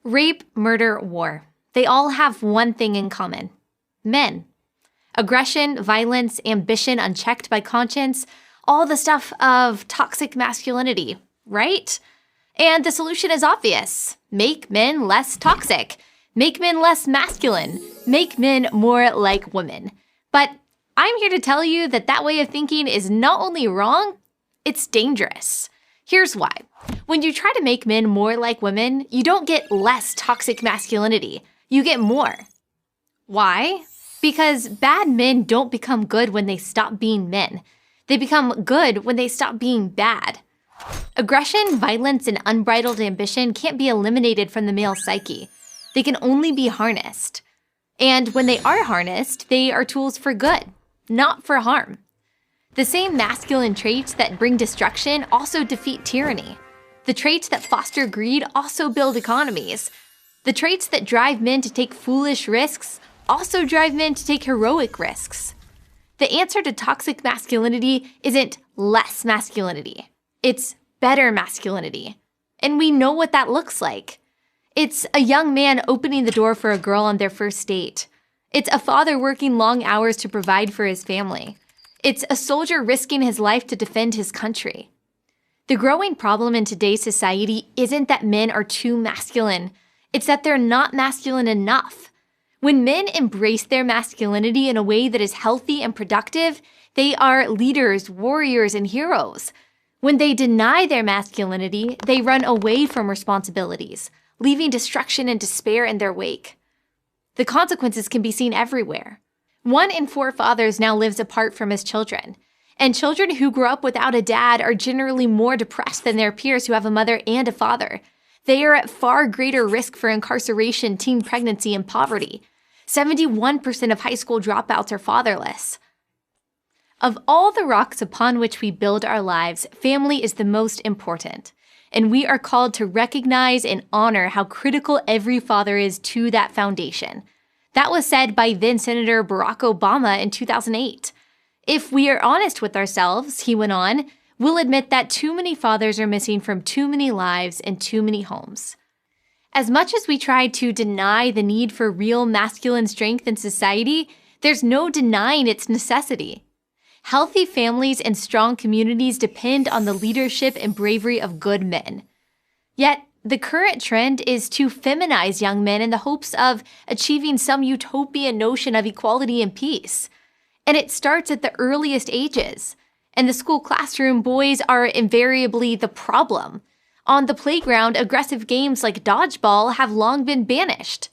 Rape, murder, war. They all have one thing in common. Men. Aggression, violence, ambition unchecked by conscience, all the stuff of toxic masculinity, right? And the solution is obvious. Make men less toxic. Make men less masculine. Make men more like women. But I'm here to tell you that that way of thinking is not only wrong, it's dangerous. Here's why. When you try to make men more like women, you don't get less toxic masculinity. You get more. Why? Because bad men don't become good when they stop being men. They become good when they stop being bad. Aggression, violence, and unbridled ambition can't be eliminated from the male psyche. They can only be harnessed. And when they are harnessed, they are tools for good, not for harm. The same masculine traits that bring destruction also defeat tyranny. The traits that foster greed also build economies. The traits that drive men to take foolish risks also drive men to take heroic risks. The answer to toxic masculinity isn't less masculinity. It's better masculinity. And we know what that looks like. It's a young man opening the door for a girl on their first date. It's a father working long hours to provide for his family. It's a soldier risking his life to defend his country. The growing problem in today's society isn't that men are too masculine. It's that they're not masculine enough. When men embrace their masculinity in a way that is healthy and productive, they are leaders, warriors, and heroes. When they deny their masculinity, they run away from responsibilities, leaving destruction and despair in their wake. The consequences can be seen everywhere. 1 in 4 fathers now lives apart from his children. And children who grow up without a dad are generally more depressed than their peers who have a mother and a father. They are at far greater risk for incarceration, teen pregnancy, and poverty. 71% of high school dropouts are fatherless. Of all the rocks upon which we build our lives, family is the most important. And we are called to recognize and honor how critical every father is to that foundation. That was said by then Senator Barack Obama in 2008. If we are honest with ourselves, he went on, we'll admit that too many fathers are missing from too many lives and too many homes. As much as we try to deny the need for real masculine strength in society, there's no denying its necessity. Healthy families and strong communities depend on the leadership and bravery of good men. Yet, the current trend is to feminize young men in the hopes of achieving some utopian notion of equality and peace. And it starts at the earliest ages. In the school classroom, boys are invariably the problem. On the playground, aggressive games like dodgeball have long been banished.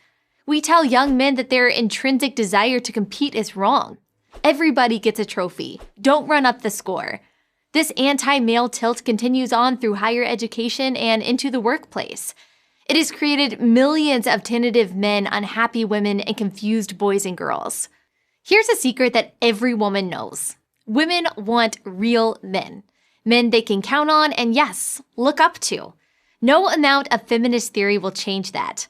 We tell young men that their intrinsic desire to compete is wrong. Everybody gets a trophy. Don't run up the score. This anti-male tilt continues on through higher education and into the workplace. It has created millions of tentative men, unhappy women, and confused boys and girls. Here's a secret that every woman knows. Women want real men. Men they can count on and, yes, look up to. No amount of feminist theory will change that.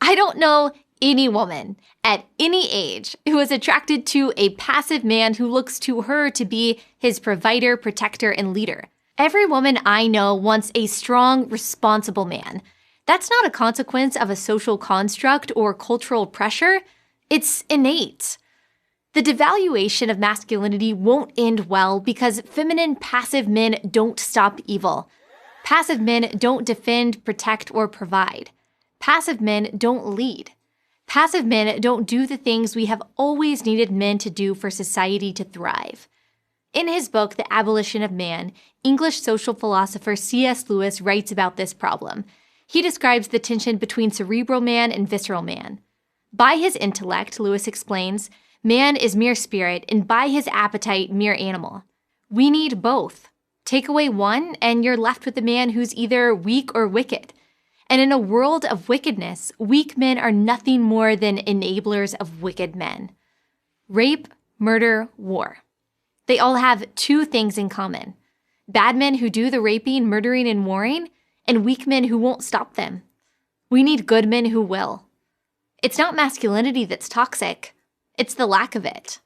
I don't know any woman at any age who is attracted to a passive man who looks to her to be his provider, protector, and leader. Every woman I know wants a strong, responsible man. That's not a consequence of a social construct or cultural pressure. It's innate. The devaluation of masculinity won't end well because feminine, passive men don't stop evil. Passive men don't defend, protect, or provide. Passive men don't lead. Passive men don't do the things we have always needed men to do for society to thrive. In his book, The Abolition of Man, English social philosopher C.S. Lewis writes about this problem. He describes the tension between cerebral man and visceral man. By his intellect, Lewis explains, man is mere spirit, and by his appetite, mere animal. We need both. Take away one, and you're left with a man who's either weak or wicked. And in a world of wickedness, weak men are nothing more than enablers of wicked men. Rape, murder, war. They all have 2 things in common. Bad men who do the raping, murdering, and warring, and weak men who won't stop them. We need good men who will. It's not masculinity that's toxic. It's the lack of it.